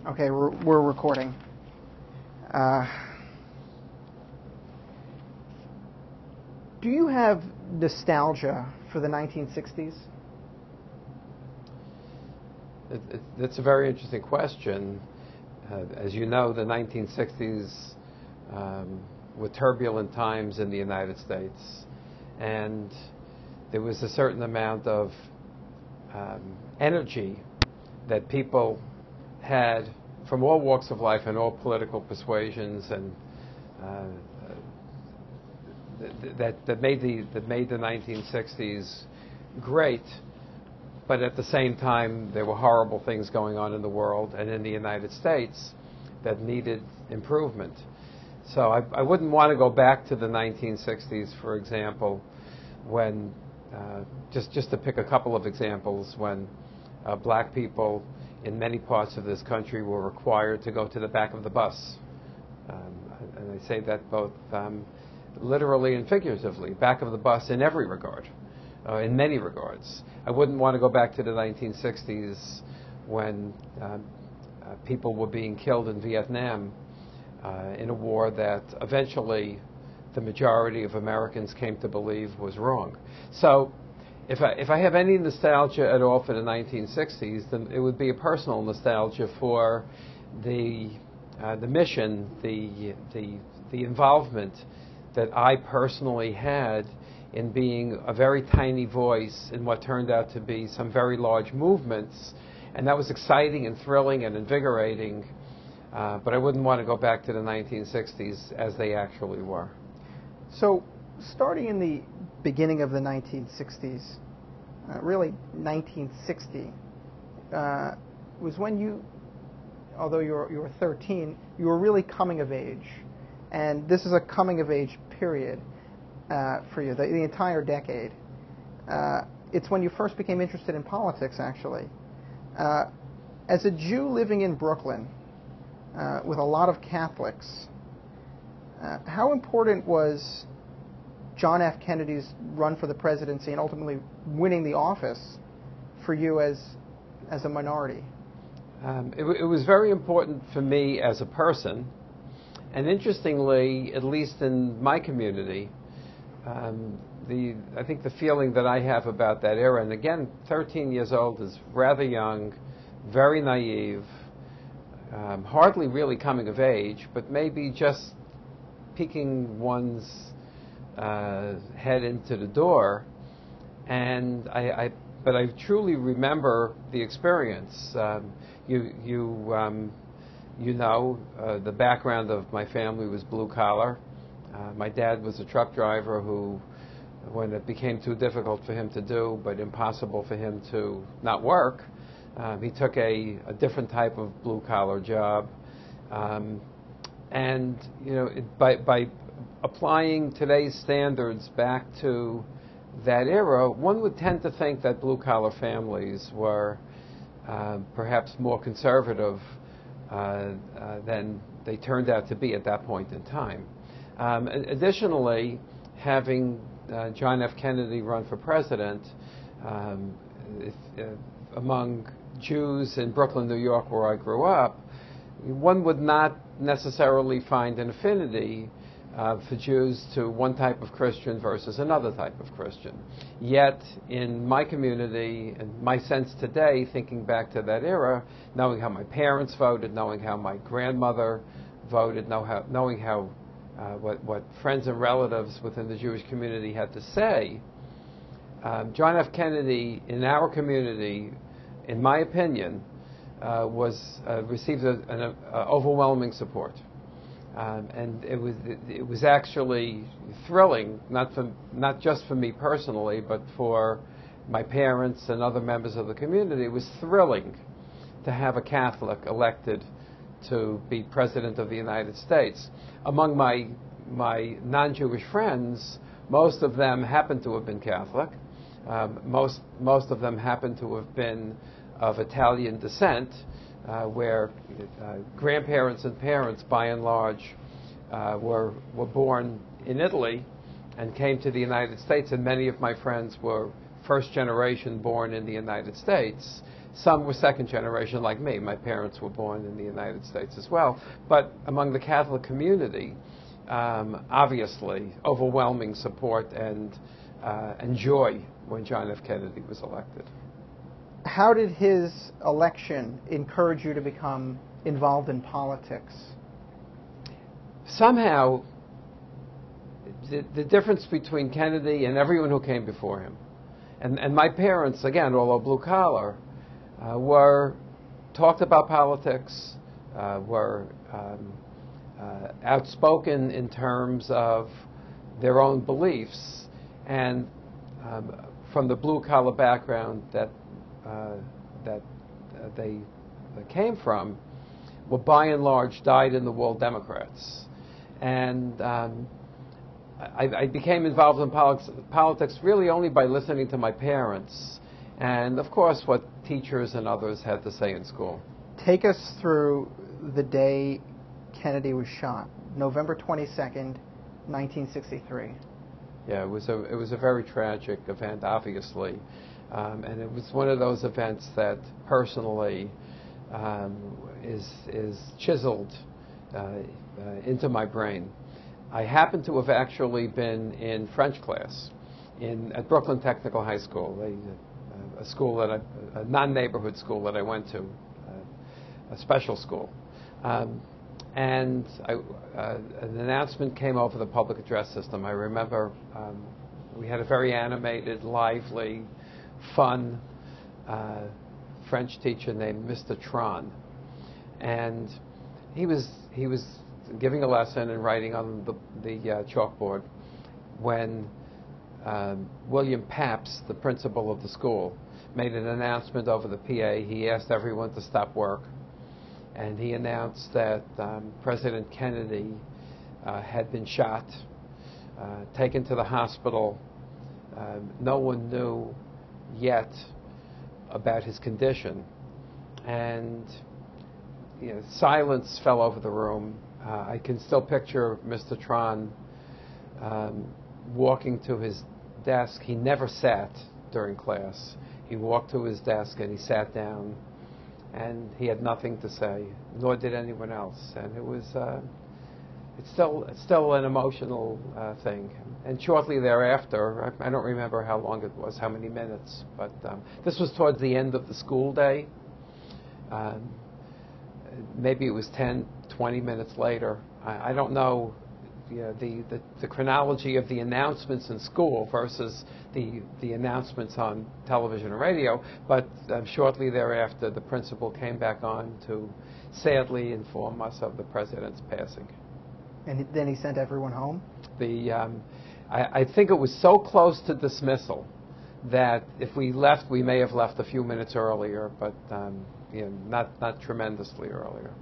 Okay, we're recording. Do you have nostalgia for the 1960s? That's a very interesting question. As you know, the 1960s were turbulent times in the United States, and there was a certain amount of energy that people had from all walks of life and all political persuasions, and that made the 1960s great. But at the same time, there were horrible things going on in the world and in the United States that needed improvement. So I wouldn't want to go back to the 1960s, for example, when, just to pick a couple of examples, when black people in many parts of this country were required to go to the back of the bus. And I say that both literally and figuratively, back of the bus in every regard. In many regards. I wouldn't want to go back to the 1960s when people were being killed in Vietnam in a war that eventually the majority of Americans came to believe was wrong. So if I have any nostalgia at all for the 1960s, then it would be a personal nostalgia for the mission, the involvement that I personally had in being a very tiny voice in what turned out to be some very large movements. And that was exciting and thrilling and invigorating, but I wouldn't want to go back to the 1960s as they actually were. So, starting in the beginning of the 1960s, really 1960, was when you, although you were 13, you were really coming of age. And this is a coming of age period for you, the entire decade. It's when you first became interested in politics, actually. As a Jew living in Brooklyn with a lot of Catholics, how important was John F. Kennedy's run for the presidency and ultimately winning the office for you as a minority? It was very important for me as a person. And interestingly, at least in my community, I think the feeling that I have about that era, and again, 13 years old is rather young, very naive, hardly really coming of age, but maybe just peeking one's head into the door. And but I truly remember the experience. You know, the background of my family was blue collar. My dad was a truck driver who, when it became too difficult for him to do, but impossible for him to not work, he took a different type of blue collar job. And, you know, by applying today's standards back to that era, one would tend to think that blue collar families were perhaps more conservative than they turned out to be at that point in time. Additionally, having John F. Kennedy run for president, among Jews in Brooklyn, New York, where I grew up, one would not necessarily find an affinity for Jews to one type of Christian versus another type of Christian. Yet, in my community, and my sense today, thinking back to that era, knowing how my parents voted, knowing how my grandmother voted, knowing how what friends and relatives within the Jewish community had to say, John F. Kennedy, in our community, in my opinion, received an overwhelming support. And it was actually thrilling, not just for me personally, but for my parents and other members of the community. It was thrilling to have a Catholic elected to be president of the United States. Among my non-Jewish friends, most of them happened to have been Catholic. Most of them happened to have been of Italian descent, where grandparents and parents, by and large, were born in Italy and came to the United States, and many of my friends were first generation born in the United States. Some were second generation like me. My parents were born in the United States as well. But among the Catholic community, obviously, overwhelming support and joy when John F. Kennedy was elected. How did his election encourage you to become involved in politics? Somehow, the difference between Kennedy and everyone who came before him, and my parents, again, although blue collar, were talked about politics, were outspoken in terms of their own beliefs, and from the blue collar background that they came from, were by and large dyed-in-the-wool Democrats. And I became involved in politics really only by listening to my parents and, of course, what teachers and others had to say in school. Take us through the day Kennedy was shot, November 22nd, 1963. Yeah, it was a very tragic event, obviously, and it was one of those events that personally is chiseled into my brain. I happen to have actually been in French class at Brooklyn Technical High School, a school a non-neighborhood school that I went to, a special school. And an announcement came over the public address system. I remember we had a very animated, lively, fun French teacher named Mr. Tron, and he was giving a lesson and writing on the chalkboard when William Pabst, the principal of the school, made an announcement over the PA. He asked everyone to stop work, and he announced that President Kennedy had been shot, taken to the hospital. No one knew yet about his condition, and silence fell over the room. I can still picture Mr. Tron walking to his desk. He never sat during class. He walked to his desk and he sat down, and he had nothing to say, nor did anyone else. And it was it's still an emotional thing. And shortly thereafter, I don't remember how long it was, how many minutes, but this was towards the end of the school day. Maybe it was 10, 20 minutes later. I don't know the chronology of the announcements in school versus the announcements on television and radio, but shortly thereafter the principal came back on to sadly inform us of the president's passing. And then he sent everyone home? I think it was so close to dismissal that if we left, we may have left a few minutes earlier, but not tremendously earlier.